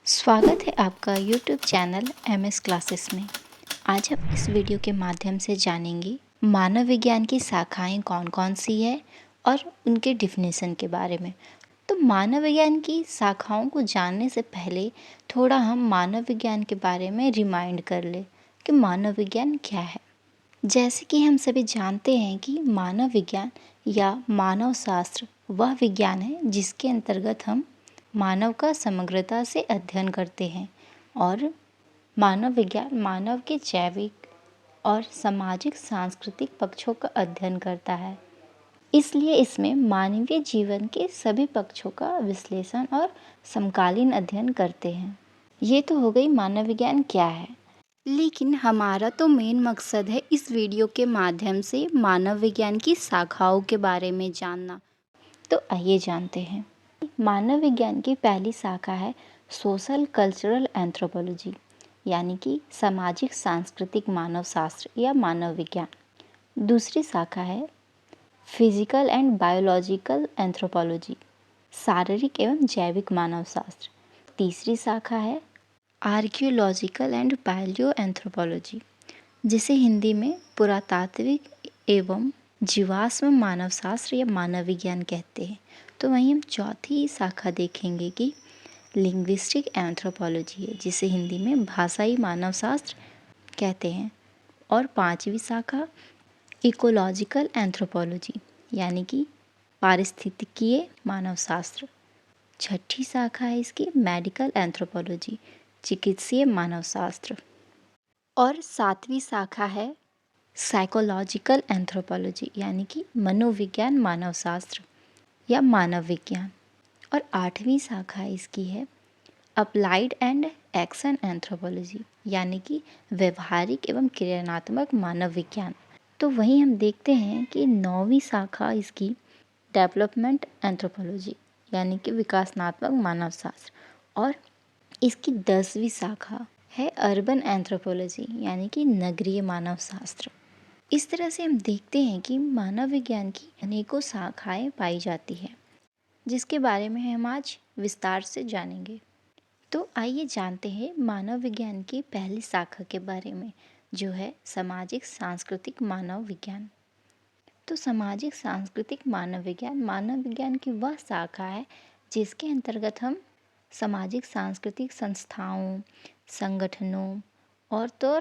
स्वागत है आपका YouTube चैनल MS क्लासेस में। आज हम इस वीडियो के माध्यम से जानेंगे मानव विज्ञान की शाखाएं कौन कौन सी है और उनके डिफिनेशन के बारे में। तो मानव विज्ञान की शाखाओं को जानने से पहले थोड़ा हम मानव विज्ञान के बारे में रिमाइंड कर ले कि मानव विज्ञान क्या है। जैसे कि हम सभी जानते हैं कि मानव विज्ञान या मानव शास्त्र वह विज्ञान है जिसके अंतर्गत हम मानव का समग्रता से अध्ययन करते हैं और मानव विज्ञान मानव के जैविक और सामाजिक सांस्कृतिक पक्षों का अध्ययन करता है। इसलिए इसमें मानवीय जीवन के सभी पक्षों का विश्लेषण और समकालीन अध्ययन करते हैं। ये तो हो गई मानव विज्ञान क्या है, लेकिन हमारा तो मेन मकसद है इस वीडियो के माध्यम से मानव विज्ञान की शाखाओं के बारे में जानना। तो आइए जानते हैं। मानव विज्ञान की पहली शाखा है सोशल कल्चरल एंथ्रोपोलॉजी, यानी कि सामाजिक सांस्कृतिक मानव शास्त्र या मानव विज्ञान। दूसरी शाखा है फिजिकल एंड बायोलॉजिकल एंथ्रोपोलॉजी, शारीरिक एवं जैविक मानव शास्त्र। तीसरी शाखा है आर्कियोलॉजिकल एंड पैलियो एंथ्रोपोलॉजी, जिसे हिंदी में पुरातात्विक एवं जीवाश्म मानव शास्त्र या मानव विज्ञान कहते हैं। तो वहीं हम चौथी शाखा देखेंगे कि लिंग्विस्टिक एंथ्रोपोलॉजी है, जिसे हिंदी में भाषाई मानव शास्त्र कहते हैं। और पांचवी शाखा इकोलॉजिकल एंथ्रोपोलॉजी, यानी कि पारिस्थितिकीय मानव शास्त्र। छठी शाखा है इसकी मेडिकल एंथ्रोपोलॉजी, चिकित्सीय मानव शास्त्र। और सातवीं शाखा है साइकोलॉजिकल एंथ्रोपोलॉजी, यानी कि मनोविज्ञान मानव शास्त्र या मानव विज्ञान। और आठवीं शाखा इसकी है अप्लाइड एंड एक्शन एंथ्रोपोलॉजी, यानी कि व्यवहारिक एवं क्रियात्मक मानव विज्ञान। तो वहीं हम देखते हैं कि नौवीं शाखा इसकी डेवलपमेंट एंथ्रोपोलॉजी, यानी कि विकासात्मक मानव शास्त्र। और इसकी 10वीं शाखा है अर्बन एंथ्रोपोलॉजी, यानी कि नगरीय मानव शास्त्र। इस तरह से हम देखते हैं कि मानव विज्ञान की अनेकों शाखाएं पाई जाती हैं, जिसके बारे में हम आज विस्तार से जानेंगे। तो आइए जानते हैं मानव विज्ञान की पहली शाखा के बारे में, जो है सामाजिक सांस्कृतिक मानव विज्ञान। तो सामाजिक सांस्कृतिक मानव विज्ञान की वह शाखा है जिसके अंतर्गत हम सामाजिक सांस्कृतिक संस्थाओं, संगठनों और तो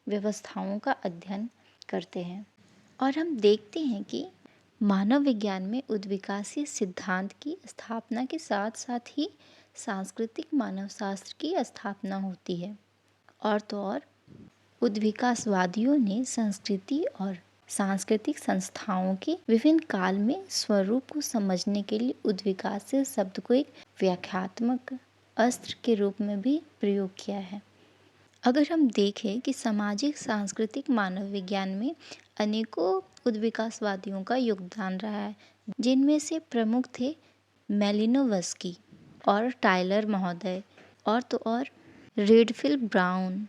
व्यवस्थाओं का अध्ययन करते हैं। और हम देखते हैं कि मानव विज्ञान में उद्विकासीय सिद्धांत की स्थापना के साथ साथ ही सांस्कृतिक मानव शास्त्र की स्थापना होती है। और तो और उद्विकासवादियों ने संस्कृति और सांस्कृतिक संस्थाओं के विभिन्न काल में स्वरूप को समझने के लिए उद्विकासीय शब्द को एक व्याख्यात्मक अस्त्र के रूप में भी प्रयोग किया है। अगर हम देखें कि सामाजिक सांस्कृतिक मानव विज्ञान में अनेकों उद्विकासवादियों का योगदान रहा है, जिनमें से प्रमुख थे मेलिनोवस्की और टायलर महोदय और तो और रेडफिल्ड ब्राउन।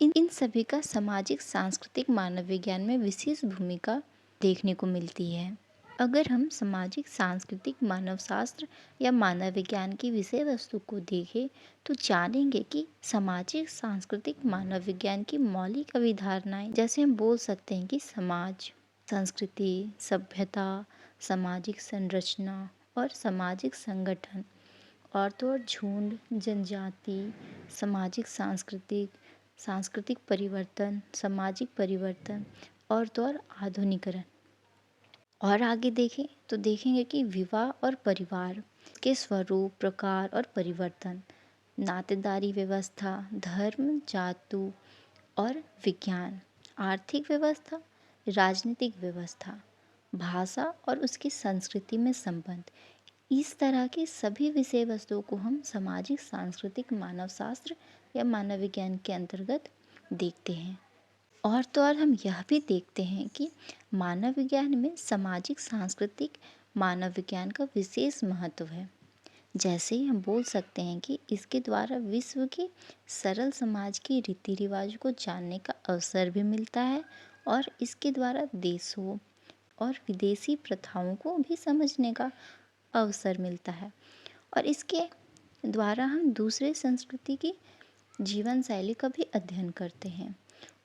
इन सभी का सामाजिक सांस्कृतिक मानव विज्ञान में विशेष भूमिका देखने को मिलती है। अगर हम सामाजिक सांस्कृतिक मानव शास्त्र या मानव विज्ञान की विषय वस्तु को देखें तो जानेंगे कि सामाजिक सांस्कृतिक मानव विज्ञान की मौलिक अवधारणाएं, जैसे हम बोल सकते हैं कि समाज, संस्कृति, सभ्यता, सामाजिक संरचना और सामाजिक संगठन, और तो और झुंड, जनजाति, सामाजिक सांस्कृतिक परिवर्तन, सामाजिक परिवर्तन और तो और आधुनिकरण। और आगे देखें तो देखेंगे कि विवाह और परिवार के स्वरूप, प्रकार और परिवर्तन, नातेदारी व्यवस्था, धर्म, जातु और विज्ञान, आर्थिक व्यवस्था, राजनीतिक व्यवस्था, भाषा और उसकी संस्कृति में संबंध। इस तरह की सभी विषय वस्तुओं को हम सामाजिक सांस्कृतिक मानव शास्त्र या मानव विज्ञान के अंतर्गत देखते हैं। और तो और हम यह भी देखते हैं कि मानव विज्ञान में सामाजिक सांस्कृतिक मानव विज्ञान का विशेष महत्व है। जैसे ही हम बोल सकते हैं कि इसके द्वारा विश्व के सरल समाज के रीति रिवाज को जानने का अवसर भी मिलता है और इसके द्वारा देशों और विदेशी प्रथाओं को भी समझने का अवसर मिलता है। और इसके द्वारा हम दूसरे संस्कृति की जीवन शैली का भी अध्ययन करते हैं,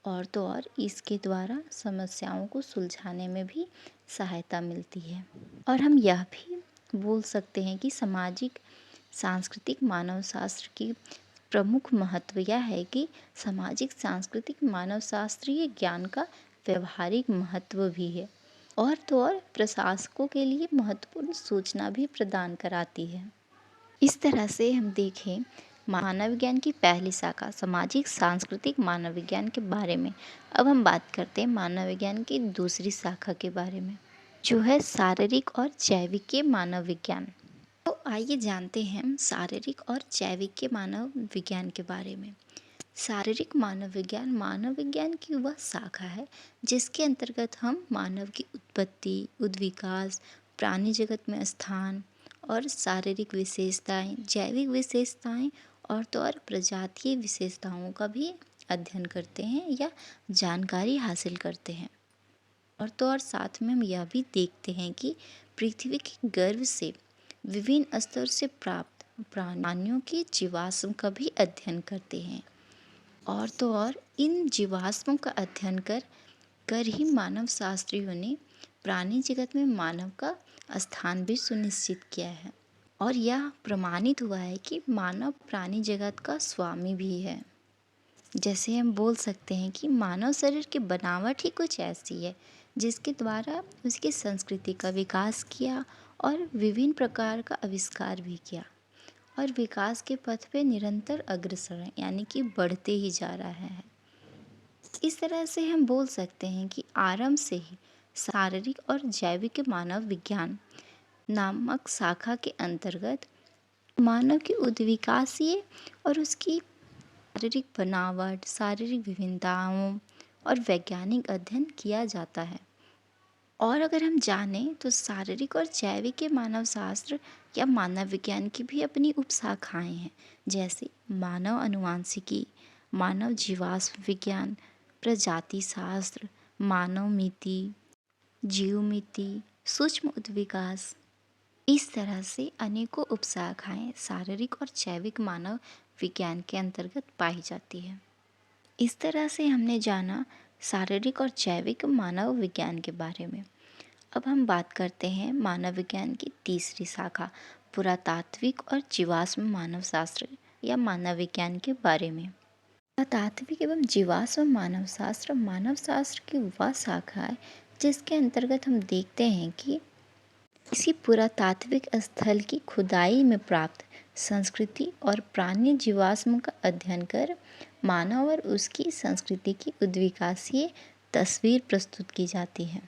और तो और इसके द्वारा समस्याओं को सुलझाने में भी सहायता मिलती है। और हम यह भी बोल सकते हैं कि सामाजिक सांस्कृतिक मानव शास्त्र की प्रमुख महत्व यह है कि सामाजिक सांस्कृतिक मानव शास्त्रीय ज्ञान का व्यवहारिक महत्व भी है, और तो और प्रशासकों के लिए महत्वपूर्ण सूचना भी प्रदान कराती है। इस तरह से हम देखें मानव विज्ञान की पहली शाखा सामाजिक सांस्कृतिक मानव विज्ञान के बारे में। अब हम बात करते हैं मानव विज्ञान की दूसरी शाखा के बारे में, जो है शारीरिक और जैविक मानव विज्ञान। तो आइए जानते हैं हम शारीरिक और जैविक के मानव विज्ञान के बारे में। शारीरिक मानव विज्ञान की वह शाखा है जिसके अंतर्गत हम मानव की उत्पत्ति, उद्विकास, प्राणी जगत में स्थान और शारीरिक विशेषताएं, जैविक विशेषताएं और तो और प्रजातीय विशेषताओं का भी अध्ययन करते हैं या जानकारी हासिल करते हैं। और तो और साथ में हम यह भी देखते हैं कि पृथ्वी के गर्भ से विभिन्न स्तर से प्राप्त प्राणियों की जीवाश्म का भी अध्ययन करते हैं, और तो और इन जीवाश्मों का अध्ययन कर ही मानव शास्त्रियों ने प्राणी जगत में मानव का स्थान भी सुनिश्चित किया है, और यह प्रमाणित हुआ है कि मानव प्राणी जगत का स्वामी भी है। जैसे हम बोल सकते हैं कि मानव शरीर की बनावट ही कुछ ऐसी है जिसके द्वारा उसकी संस्कृति का विकास किया और विभिन्न प्रकार का आविष्कार भी किया, और विकास के पथ पे निरंतर अग्रसर है, यानी कि बढ़ते ही जा रहा है। इस तरह से हम बोल सकते हैं कि आरंभ से ही शारीरिक और जैविक मानव विज्ञान नामक शाखा के अंतर्गत मानव की उद्विकासीय और उसकी शारीरिक बनावट, शारीरिक विभिन्नताओं और वैज्ञानिक अध्ययन किया जाता है। और अगर हम जानें तो शारीरिक और जैविक के मानव शास्त्र या मानव विज्ञान की भी अपनी उपशाखाएं हैं, जैसे मानव अनुवांशिकी, मानव जीवाश्म विज्ञान, प्रजाति शास्त्र, मानव मिति, जीवमिति, सूक्ष्म उद्विकास। इस तरह से अनेकों उपशाखाएं शारीरिक और जैविक मानव विज्ञान के अंतर्गत पाई जाती है। इस तरह से हमने जाना शारीरिक और जैविक मानव विज्ञान के बारे में। अब हम बात करते हैं मानव विज्ञान की तीसरी शाखा पुरातात्विक और जीवाश्म मानव शास्त्र या मानव विज्ञान के बारे में। पुरातात्विक एवं जीवाश्म मानव शास्त्र की वह शाखा है जिसके अंतर्गत हम देखते हैं कि किसी पुरातात्विक स्थल की खुदाई में प्राप्त संस्कृति और प्राणी जीवाश्म का अध्ययन कर मानव और उसकी संस्कृति की उद्विकासीय तस्वीर प्रस्तुत की जाती है।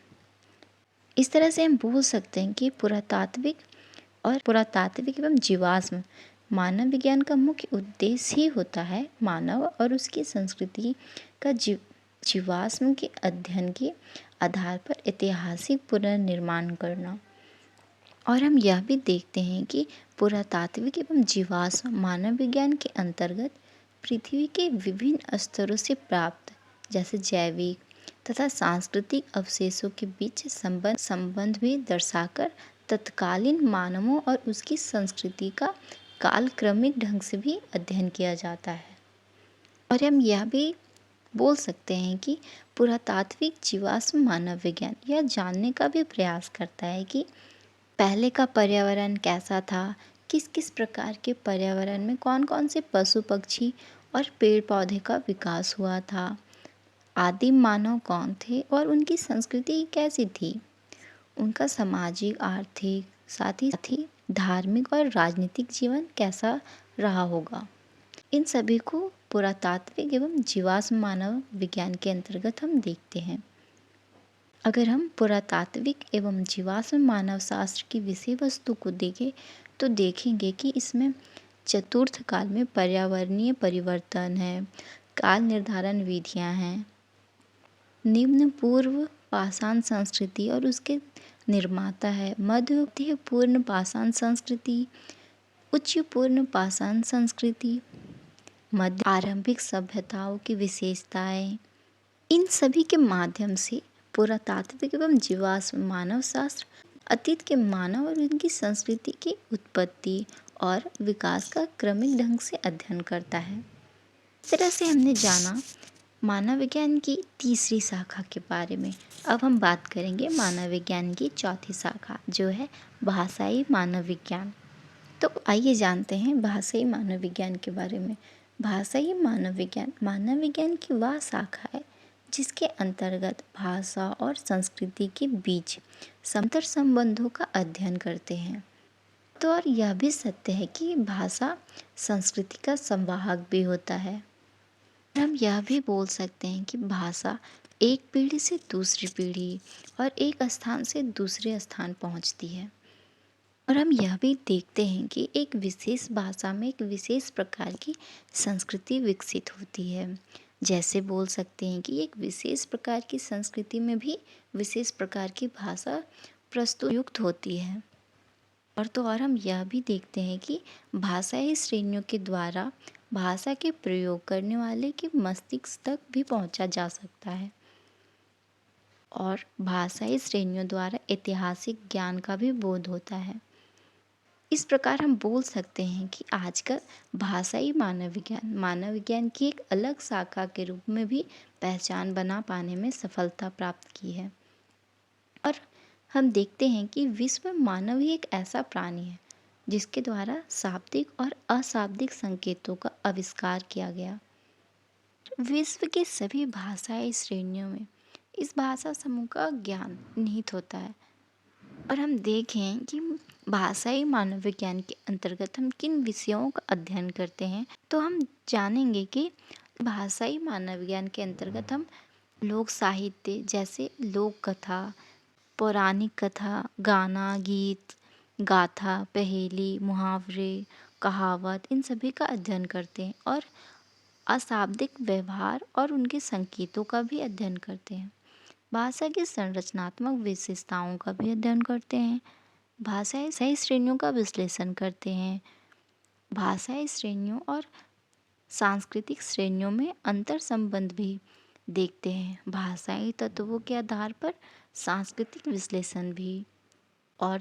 इस तरह से हम बोल सकते हैं कि पुरातात्विक एवं जीवाश्म मानव विज्ञान का मुख्य उद्देश्य ही होता है मानव और उसकी संस्कृति का जीवाश्म के अध्ययन के आधार पर ऐतिहासिक पुनर्निर्माण करना। और हम यह भी देखते हैं कि पुरातात्विक एवं जीवाश्म मानव विज्ञान के अंतर्गत पृथ्वी के विभिन्न स्तरों से प्राप्त जैसे जैविक तथा सांस्कृतिक अवशेषों के बीच संबंध भी दर्शाकर तत्कालीन मानवों और उसकी संस्कृति का कालक्रमिक ढंग से भी अध्ययन किया जाता है। और हम यह भी बोल सकते हैं कि पुरातात्विक जीवाश्म मानव विज्ञान यह जानने का भी प्रयास करता है कि पहले का पर्यावरण कैसा था, किस किस प्रकार के पर्यावरण में कौन कौन से पशु पक्षी और पेड़ पौधे का विकास हुआ था, आदिम मानव कौन थे और उनकी संस्कृति कैसी थी, उनका सामाजिक आर्थिक साथ ही धार्मिक और राजनीतिक जीवन कैसा रहा होगा। इन सभी को पुरातात्विक एवं जीवाश्म मानव विज्ञान के अंतर्गत हम देखते हैं। अगर हम पुरातात्विक एवं जीवाश्म मानव शास्त्र की विषय वस्तु को देखें तो देखेंगे कि इसमें चतुर्थ काल में पर्यावरणीय परिवर्तन है, काल निर्धारण विधियां हैं, निम्न पूर्व पाषाण संस्कृति और उसके निर्माता है, मध्य पूर्ण पाषाण संस्कृति, उच्च पूर्ण पाषाण संस्कृति, मध्य आरंभिक सभ्यताओं की विशेषताएं। इन सभी के माध्यम से पुरातात्विक एवं जीवाश्म मानव शास्त्र अतीत के मानव और उनकी संस्कृति की उत्पत्ति और विकास का क्रमिक ढंग से अध्ययन करता है। इस तरह से हमने जाना मानव विज्ञान की तीसरी शाखा के बारे में। अब हम बात करेंगे मानव विज्ञान की चौथी शाखा, जो है भाषाई मानव विज्ञान। तो आइए जानते हैं भाषाई मानव विज्ञान के बारे में। भाषाई मानव विज्ञान की वह शाखा है जिसके अंतर्गत भाषा और संस्कृति के बीच समतर संबंधों का अध्ययन करते हैं। तो और यह भी सत्य है कि भाषा संस्कृति का संवाहक भी होता है। हम यह भी बोल सकते हैं कि भाषा एक पीढ़ी से दूसरी पीढ़ी और एक स्थान से दूसरे स्थान पहुंचती है। और हम यह भी देखते हैं कि एक विशेष भाषा में एक विशेष प्रकार की संस्कृति विकसित होती है। जैसे बोल सकते हैं कि एक विशेष प्रकार की संस्कृति में भी विशेष प्रकार की भाषा प्रस्तुत युक्त होती है। और हम यह भी देखते हैं कि भाषाई श्रेणियों के द्वारा भाषा के प्रयोग करने वाले के मस्तिष्क तक भी पहुंचा जा सकता है। और भाषाई श्रेणियों द्वारा ऐतिहासिक ज्ञान का भी बोध होता है। इस प्रकार हम बोल सकते हैं कि आजकल भाषाई मानव विज्ञान की एक अलग शाखा के रूप में भी पहचान बना पाने में सफलता प्राप्त की है। और हम देखते हैं कि विश्व में मानव ही एक ऐसा प्राणी है जिसके द्वारा शाब्दिक और अशाब्दिक संकेतों का आविष्कार किया गया। विश्व के सभी भाषाई श्रेणियों में इस भाषा समूह का ज्ञान निहित होता है। और हम देखें कि भाषाई मानव विज्ञान के अंतर्गत हम किन विषयों का अध्ययन करते हैं, तो हम जानेंगे कि भाषाई मानव विज्ञान के अंतर्गत हम लोक साहित्य जैसे लोक कथा, पौराणिक कथा, गाना, गीत, गाथा, पहेली, मुहावरे, कहावत, इन सभी का अध्ययन करते हैं। और अशाब्दिक व्यवहार और उनके संकेतों का भी अध्ययन करते हैं। भाषा की संरचनात्मक विशेषताओं का भी अध्ययन करते हैं। भाषाई सही श्रेणियों का विश्लेषण करते हैं। भाषाई श्रेणियों और सांस्कृतिक श्रेणियों में अंतर संबंध भी देखते हैं। भाषाई तत्वों के आधार पर सांस्कृतिक विश्लेषण भी और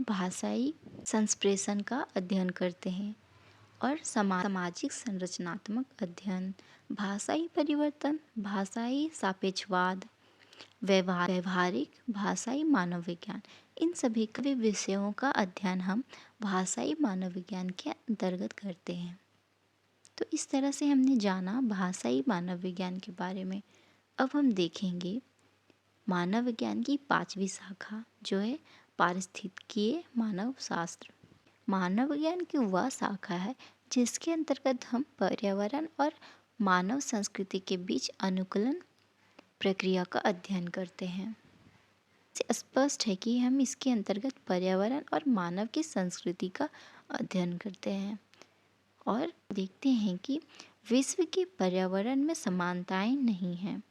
भाषाई संप्रेषण का अध्ययन करते हैं। और सामाजिक संरचनात्मक अध्ययन, भाषाई परिवर्तन, भाषाई सापेक्षवाद, व्यवहारिक भाषाई मानव विज्ञान, इन सभी विषयों का अध्ययन हम भाषाई मानव विज्ञान के अंतर्गत करते हैं। तो इस तरह से हमने जाना भाषाई मानव विज्ञान के बारे में। अब हम देखेंगे मानव विज्ञान की पांचवी शाखा, जो है पारिस्थितिकीय मानव शास्त्र। मानव विज्ञान की वह शाखा है जिसके अंतर्गत हम पर्यावरण और मानव संस्कृति के बीच अनुकूलन प्रक्रिया का अध्ययन करते हैं। इससे स्पष्ट है कि हम इसके अंतर्गत पर्यावरण और मानव की संस्कृति का अध्ययन करते हैं और देखते हैं कि विश्व के पर्यावरण में समानताएं नहीं हैं।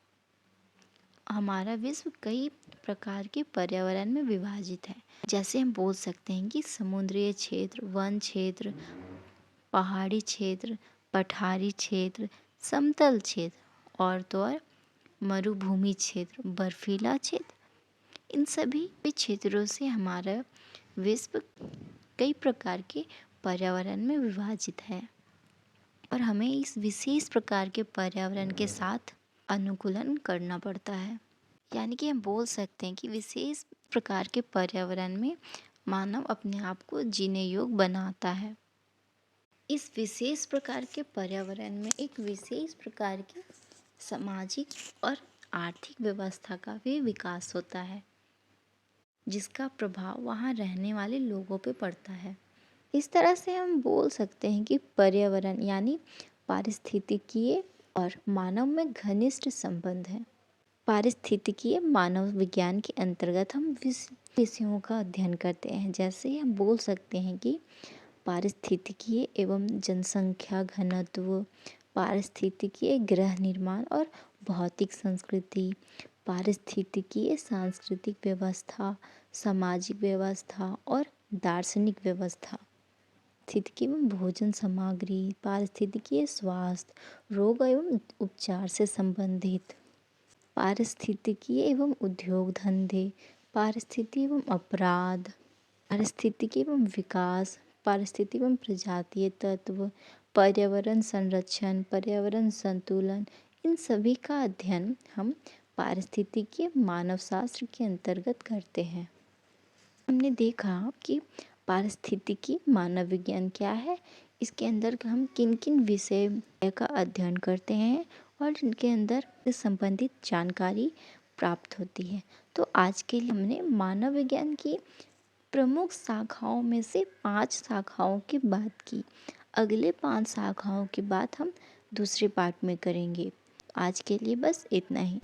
हमारा विश्व कई प्रकार के पर्यावरण में विभाजित है। जैसे हम बोल सकते हैं कि समुद्रीय क्षेत्र, वन क्षेत्र, पहाड़ी क्षेत्र, पठारी क्षेत्र, समतल क्षेत्र और मरुभूमि क्षेत्र, बर्फीला क्षेत्र, इन सभी क्षेत्रों से हमारा विश्व कई प्रकार के पर्यावरण में विभाजित है और हमें इस विशेष प्रकार के पर्यावरण के साथ अनुकूलन करना पड़ता है। यानी कि हम बोल सकते हैं कि विशेष प्रकार के पर्यावरण में मानव अपने आप को जीने योग्य बनाता है। इस विशेष प्रकार के पर्यावरण में एक विशेष प्रकार की सामाजिक और आर्थिक व्यवस्था का भी विकास होता है जिसका प्रभाव वहाँ रहने वाले लोगों पे पड़ता है। इस तरह से हम बोल सकते हैं कि पर्यावरण यानी पारिस्थितिकीय और मानव में घनिष्ठ संबंध है। पारिस्थितिकीय मानव विज्ञान के अंतर्गत हम विषयों का अध्ययन करते हैं। जैसे हम बोल सकते हैं कि पारिस्थितिकीय एवं जनसंख्या घनत्व, पारिस्थितिकीय गृह निर्माण और भौतिक संस्कृति, पारिस्थितिकीय सांस्कृतिक व्यवस्था, सामाजिक व्यवस्था और दार्शनिक व्यवस्था, पारिस्थितिकी एवं भोजन सामग्री, पारिस्थितिकीय स्वास्थ्य, रोग एवं उपचार से संबंधित, पारिस्थितिकीय एवं उद्योग धंधे, पारिस्थितिकी एवं अपराध, पारिस्थितिकी एवं विकास, पारिस्थितिक एवं प्रजातीय तत्व, पर्यावरण संरक्षण, पर्यावरण संतुलन, इन सभी का अध्ययन हम पारिस्थितिकी मानव शास्त्र के अंतर्गत करते हैं। हमने देखा कि पारिस्थितिकी मानव विज्ञान क्या है, इसके अंदर हम किन किन विषय का अध्ययन करते हैं और इनके अंदर से संबंधित जानकारी प्राप्त होती है। तो आज के लिए हमने मानव विज्ञान की प्रमुख शाखाओं में से 5 शाखाओं की बात की। अगले 5 शाखाओं की बात हम दूसरे पार्ट में करेंगे। आज के लिए बस इतना ही।